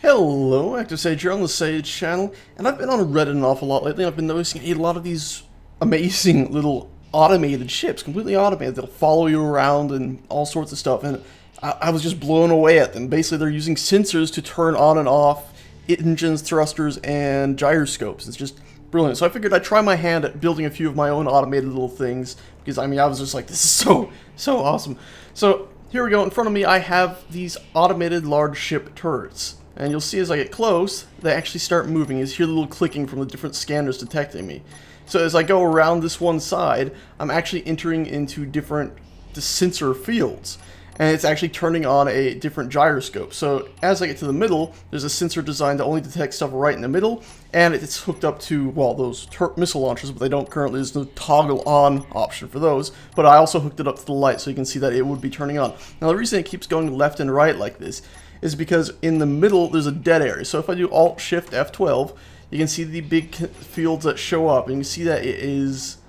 Hello, Active Sage here on the Sage channel, and I've been on Reddit an awful lot lately. I've been noticing a lot of these amazing little automated ships, completely automated. They'll follow you around and all sorts of stuff, and I was just blown away at them. Basically, they're using sensors to turn on and off engines, thrusters, and gyroscopes. It's just brilliant. So I figured I'd try my hand at building a few of my own automated little things, because I mean, I was just like, this is so awesome. So here we go. In front of me, I have these automated large ship turrets. And you'll see as I get close, they actually start moving. You hear the little clicking from the different scanners detecting me. So as I go around this one side, I'm actually entering into different sensor fields. And it's actually turning on a different gyroscope. So as I get to the middle, there's a sensor designed to only detect stuff right in the middle. And it's hooked up to, well, those missile launchers, but they don't currently. There's no toggle on option for those. But I also hooked it up to the light so you can see that it would be turning on. Now the reason it keeps going left and right like this is because in the middle there's a dead area. So if I do Alt-Shift F12, you can see the big fields that show up, and you can see that it is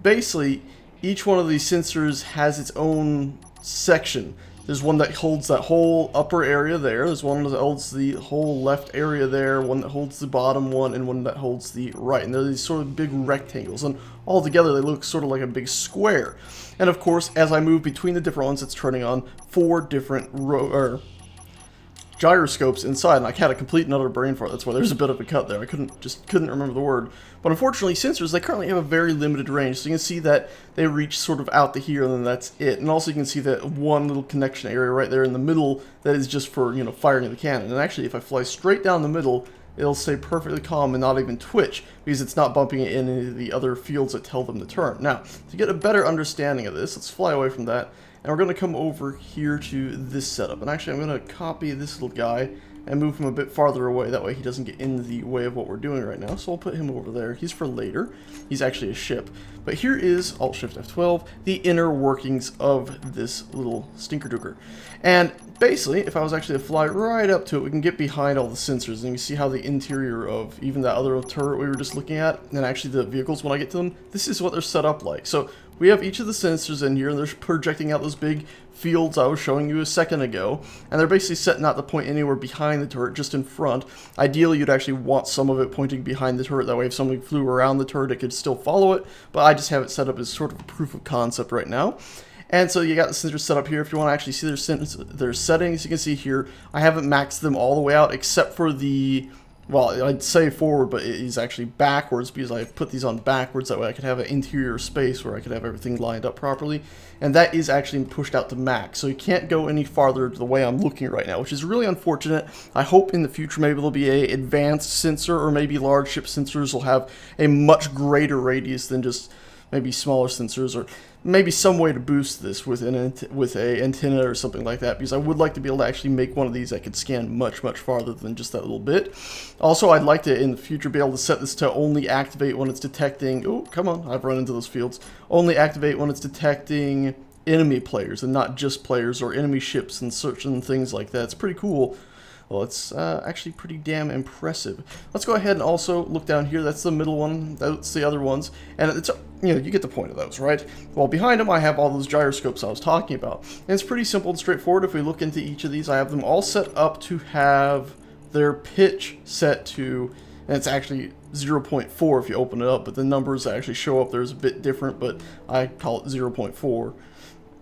basically each one of these sensors has its own section. There's one that holds that whole upper area there, there's one that holds the whole left area there, one that holds the bottom one, and one that holds the right. And they're these sort of big rectangles, and all together they look sort of like a big square. And of course, as I move between the different ones, it's turning on 4 different gyroscopes inside, and I had a complete another brain fart. That's why there's a bit of a cut there. I couldn't remember the word. But unfortunately, sensors, they currently have a very limited range. So you can see that they reach sort of out to here, and then that's it. And also you can see that one little connection area right there in the middle that is just for, you know, firing the cannon. And actually, if I fly straight down the middle, it'll stay perfectly calm and not even twitch, because it's not bumping it in any of the other fields that tell them to turn. Now, to get a better understanding of this, let's fly away from that. And we're going to come over here to this setup. And actually, I'm going to copy this little guy and move him a bit farther away. That way he doesn't get in the way of what we're doing right now. So we'll put him over there. He's for later. He's actually a ship. But here is Alt-Shift F12, the inner workings of this little stinker-dooker. And basically, if I was actually to fly right up to it, we can get behind all the sensors. And you can see how the interior of even that other turret we were just looking at, and actually the vehicles, when I get to them, this is what they're set up like. So we have each of the sensors in here, and they're projecting out those big fields I was showing you a second ago, and they're basically set not to point anywhere behind the turret, just in front. Ideally, you'd actually want some of it pointing behind the turret, that way if somebody flew around the turret, it could still follow it, but I just have it set up as sort of a proof of concept right now. And so you got the sensors set up here. If you want to actually see their settings, you can see here, I haven't maxed them all the way out, except for the, well, I'd say forward, but it is actually backwards, because I put these on backwards. That way I could have an interior space where I could have everything lined up properly. And that is actually pushed out to max. So you can't go any farther the way I'm looking right now, which is really unfortunate. I hope in the future maybe there'll be a advanced sensor, or maybe large ship sensors will have a much greater radius than just maybe smaller sensors, or maybe some way to boost this with a antenna or something like that, because I would like to be able to actually make one of these that could scan much farther than just that little bit. Also, I'd like to in the future be able to set this to only activate when it's detecting, oh come on, I've run into those fields, only activate when it's detecting enemy players and not just players or enemy ships and certain things like that. It's pretty cool. Well, it's actually pretty damn impressive. Let's go ahead and also look down here. That's the middle one. That's the other ones. And it's, you know, you get the point of those, right? Well, behind them, I have all those gyroscopes I was talking about. And it's pretty simple and straightforward. If we look into each of these, I have them all set up to have their pitch set to, and it's actually 0.4 if you open it up, but the numbers that actually show up there is a bit different, but I call it 0.4.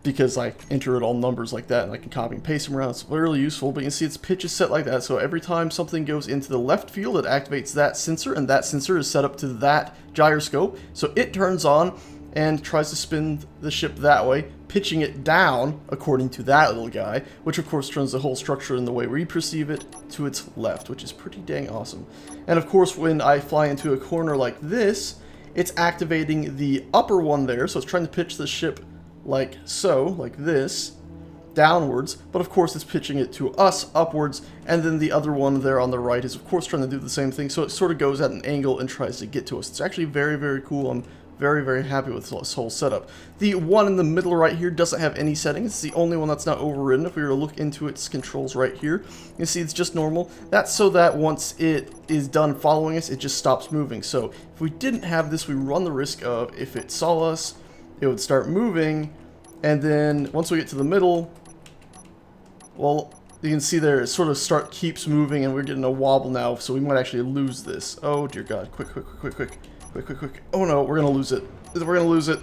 because I enter it all numbers like that, and I can copy and paste them around. It's really useful, but you can see its pitch is set like that, so every time something goes into the left field, it activates that sensor, and that sensor is set up to that gyroscope, so it turns on and tries to spin the ship that way, pitching it down according to that little guy, which of course turns the whole structure in the way we perceive it to its left, which is pretty dang awesome. And of course, when I fly into a corner like this, it's activating the upper one there, so it's trying to pitch the ship like so, like this, downwards, but of course it's pitching it to us upwards, and then the other one there on the right is of course trying to do the same thing, so it sort of goes at an angle and tries to get to us. It's actually very cool. I'm very happy with this whole setup. The one in the middle right here doesn't have any settings. It's the only one that's not overridden. If we were to look into its controls right here, you can see it's just normal. That's so that once it is done following us, it just stops moving. So if we didn't have this, we run the risk of, if it saw us, it would start moving, and then once we get to the middle, well, You can see there it sort of keeps moving, and we're getting a wobble now, so we might actually lose this. Oh dear God! Quick! Oh no, we're gonna lose it. We're gonna lose it.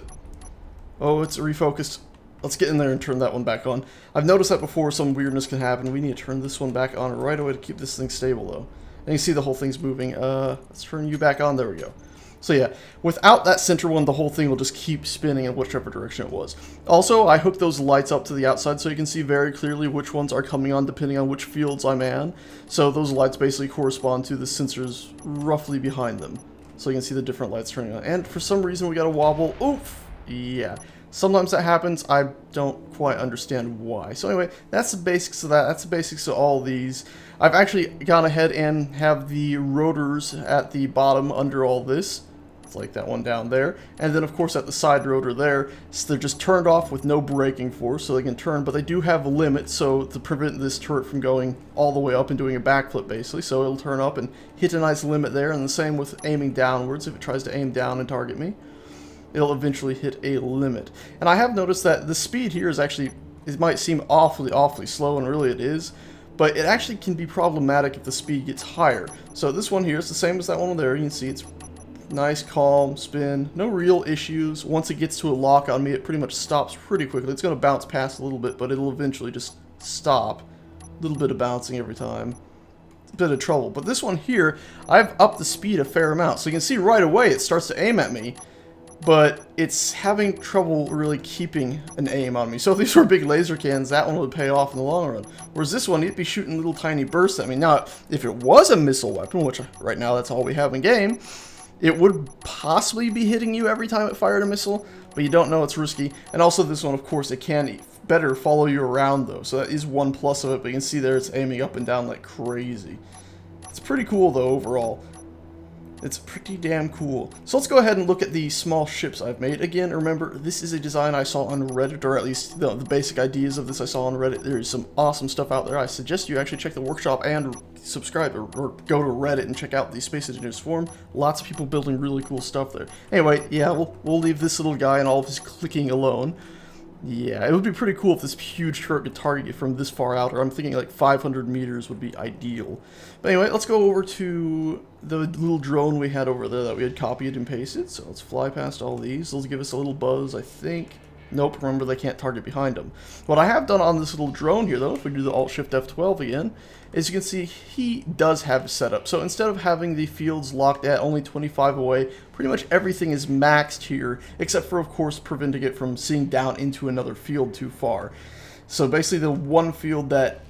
Oh, it's refocused. Let's get in there and turn that one back on. I've noticed that before some weirdness can happen. We need to turn this one back on right away to keep this thing stable, though. And you see the whole thing's moving. Let's turn you back on. There we go. So yeah, without that center one, the whole thing will just keep spinning in whichever direction it was. Also, I hooked those lights up to the outside so you can see very clearly which ones are coming on depending on which fields I'm in. So those lights basically correspond to the sensors roughly behind them. So you can see the different lights turning on. And for some reason we got a wobble. Oof! Yeah. Sometimes that happens. I don't quite understand why. So anyway, that's the basics of that. That's the basics of all these. I've actually gone ahead and have the rotors at the bottom under all this. It's like that one down there. And then of course at the side rotor there, so they're just turned off with no braking force, so they can turn, but they do have a limit, so to prevent this turret from going all the way up and doing a backflip basically. So it'll turn up and hit a nice limit there, and the same with aiming downwards. If it tries to aim down and target me, it'll eventually hit a limit. And I have noticed that the speed here is actually, it might seem awfully slow, and really it is, but it actually can be problematic if the speed gets higher. So this one here is the same as that one there. You can see it's nice, calm, spin, no real issues. Once it gets to a lock on me, it pretty much stops pretty quickly. It's going to bounce past a little bit, but it'll eventually just stop. A little bit of bouncing every time. It's a bit of trouble. But this one here, I've upped the speed a fair amount. So you can see right away it starts to aim at me, but it's having trouble really keeping an aim on me. So if these were big laser cannons, that one would pay off in the long run. Whereas this one, it'd be shooting little tiny bursts at me. Now, if it was a missile weapon, which right now that's all we have in game, it would possibly be hitting you every time it fired a missile, but you don't know, it's risky. And also this one, of course, it can better follow you around though, so that is one plus of it, but you can see there it's aiming up and down like crazy. It's pretty cool though overall. It's pretty damn cool. So let's go ahead and look at the small ships I've made. Again, remember, this is a design I saw on Reddit, or at least the basic ideas of this I saw on Reddit. There is some awesome stuff out there. I suggest you actually check the workshop and subscribe, or go to Reddit and check out the Space Engineers forum. Lots of people building really cool stuff there. Anyway, yeah, we'll leave this little guy and all of his clicking alone. Yeah, it would be pretty cool if this huge turret could target you from this far out, or I'm thinking like 500 meters would be ideal. But anyway, let's go over to the little drone we had over there that we had copied and pasted. So let's fly past all these. They'll give us a little buzz, I think. Nope, remember they can't target behind them. What I have done on this little drone here, though, if we do the Alt-Shift F12 again, is you can see he does have a setup. So instead of having the fields locked at only 25 away, pretty much everything is maxed here, except for, of course, preventing it from seeing down into another field too far. So basically the one field that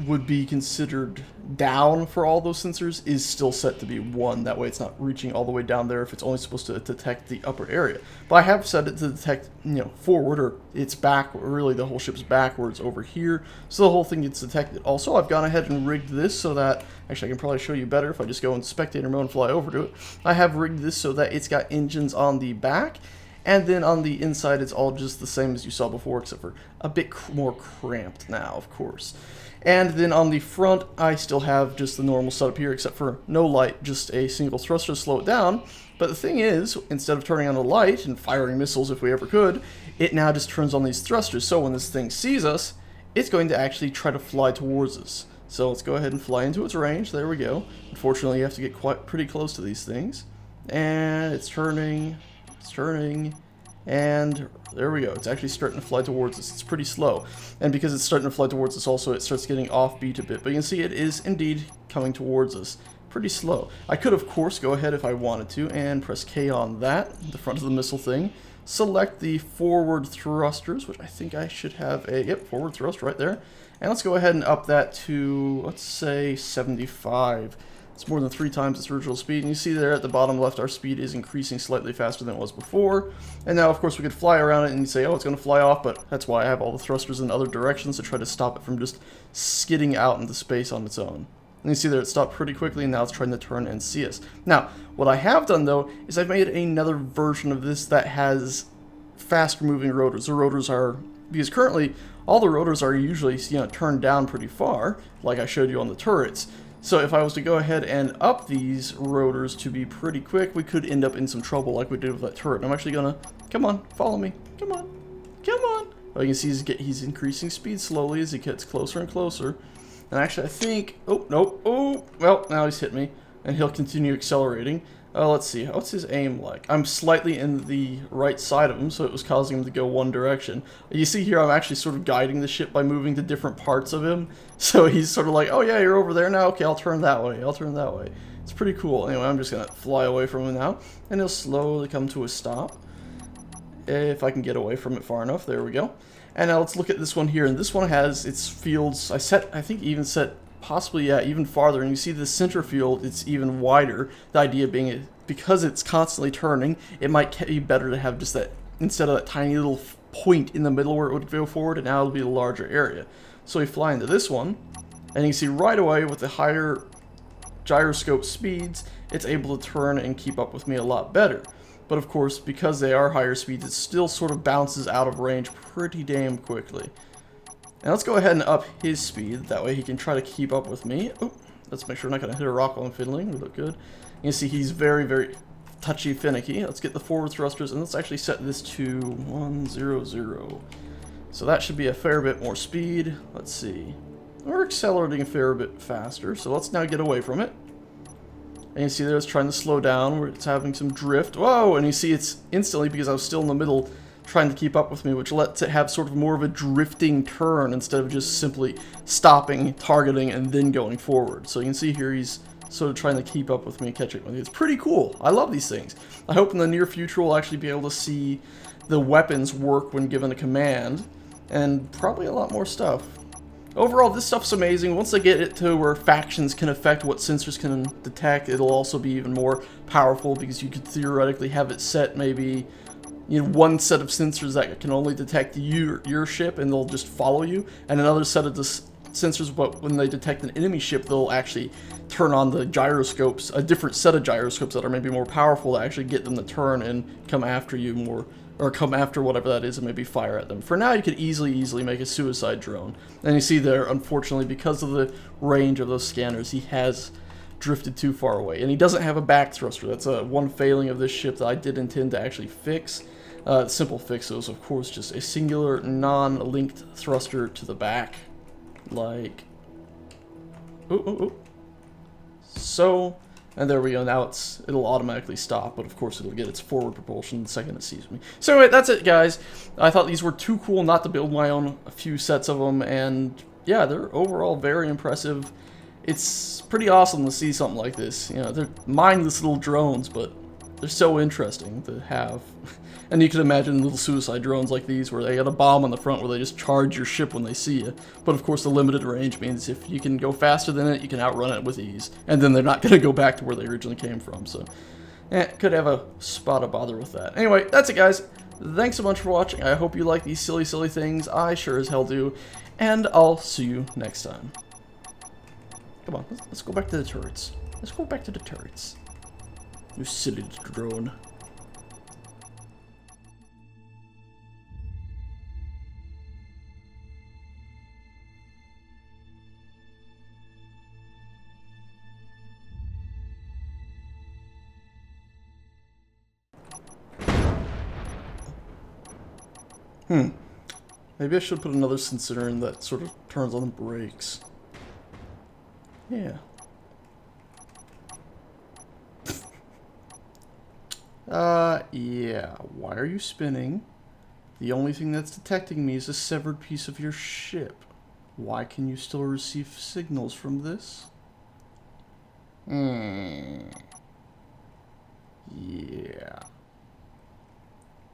would be considered down for all those sensors is still set to be 1. That way it's not reaching all the way down there if it's only supposed to detect the upper area. But I have set it to detect, forward, or it's back, or really the whole ship's backwards over here, so the whole thing gets detected. Also, I've gone ahead and rigged this so that, actually I can probably show you better if I just go in spectator mode and fly over to it. I have rigged this so that it's got engines on the back, and then on the inside it's all just the same as you saw before, except for a bit more cramped now, of course. And then on the front, I still have just the normal setup here, except for no light, just a single thruster to slow it down. But the thing is, instead of turning on the light and firing missiles if we ever could, it now just turns on these thrusters. So when this thing sees us, it's going to actually try to fly towards us. So let's go ahead and fly into its range. There we go. Unfortunately, you have to get pretty close to these things. And it's turning, and there we go. It's actually starting to fly towards us. It's pretty slow. And because it's starting to fly towards us also, it starts getting offbeat a bit. But you can see it is indeed coming towards us. Pretty slow. I could, of course, go ahead if I wanted to and press K on that, the front of the missile thing. Select the forward thrusters, which I think I should have a, yep, forward thrust right there. And let's go ahead and up that to, let's say, 75. It's more than 3 times its original speed, and you see there at the bottom left our speed is increasing slightly faster than it was before. And now of course we could fly around it and say, oh, it's going to fly off, but that's why I have all the thrusters in other directions to try to stop it from just skidding out into space on its own. And you see there it stopped pretty quickly, and now it's trying to turn and see us. Now, what I have done though is I've made another version of this that has faster moving rotors. The rotors are, because currently all the rotors are usually turned down pretty far, like I showed you on the turrets. So if I was to go ahead and up these rotors to be pretty quick, we could end up in some trouble like we did with that turret. I'm actually gonna, come on, follow me, come on, come on. Oh, you can see he's increasing speed slowly as he gets closer and closer. And actually, I think... Oh, nope. Oh, well, now he's hit me. And he'll continue accelerating. Let's see. What's his aim like? I'm slightly in the right side of him, so it was causing him to go one direction. You see here, I'm actually sort of guiding the ship by moving to different parts of him. So he's sort of like, oh yeah, you're over there now? Okay, I'll turn that way. I'll turn that way. It's pretty cool. Anyway, I'm just going to fly away from him now. And he'll slowly come to a stop. If I can get away from it far enough. There we go. And now let's look at this one here. And this one has its fields, I think even set possibly, yeah, even farther. And you see the center field, it's even wider. The idea being, because it's constantly turning, it might be better to have just that, instead of that tiny little point in the middle where it would go forward, and now it'll be a larger area. So we fly into this one, and you see right away with the higher gyroscope speeds, it's able to turn and keep up with me a lot better. But of course, because they are higher speeds, it still sort of bounces out of range pretty damn quickly. Now let's go ahead and up his speed, that way he can try to keep up with me. Oh, let's make sure we're not going to hit a rock while I'm fiddling. We look good. You see he's very, very touchy finicky. Let's get the forward thrusters, and let's actually set this to 100. So that should be a fair bit more speed. Let's see. We're accelerating a fair bit faster, so let's now get away from it. And you see there it's trying to slow down, where it's having some drift. Whoa! And you see it's instantly, because I was still in the middle, trying to keep up with me, which lets it have sort of more of a drifting turn instead of just simply stopping, targeting, and then going forward. So you can see here he's sort of trying to keep up with me, catching with me. It's pretty cool. I love these things. I hope in the near future we'll actually be able to see the weapons work when given a command, and probably a lot more stuff. Overall, this stuff's amazing. Once they get it to where factions can affect what sensors can detect, it'll also be even more powerful, because you could theoretically have it set maybe, you know, one set of sensors that can only detect your ship and they'll just follow you, and another set of sensors, but when they detect an enemy ship, they'll actually turn on the gyroscopes, a different set of gyroscopes that are maybe more powerful to actually get them to turn and come after you more, or come after whatever that is and maybe fire at them. For now, you could easily make a suicide drone. And you see there, unfortunately, because of the range of those scanners, he has drifted too far away. And he doesn't have a back thruster. That's one failing of this ship that I did intend to actually fix. The simple fix is, of course, just a singular, non-linked thruster to the back. Like... So... And there we go, now it'll automatically stop, but of course it'll get its forward propulsion the second it sees me. So anyway, that's it, guys. I thought these were too cool not to build my own, a few sets of them, and yeah, they're overall very impressive. It's pretty awesome to see something like this. You know, they're mindless little drones, but they're so interesting to have. And you can imagine little suicide drones like these where they got a bomb on the front where they just charge your ship when they see you. But of course the limited range means if you can go faster than it, you can outrun it with ease. And then they're not going to go back to where they originally came from. So, could have a spot of bother with that. Anyway, that's it, guys. Thanks so much for watching. I hope you like these silly things. I sure as hell do. And I'll see you next time. Come on, let's go back to the turrets. Let's go back to the turrets. You silly little drone. Maybe I should put another sensor in that sort of turns on the brakes. Yeah. Yeah. Why are you spinning? The only thing that's detecting me is a severed piece of your ship. Why can you still receive signals from this?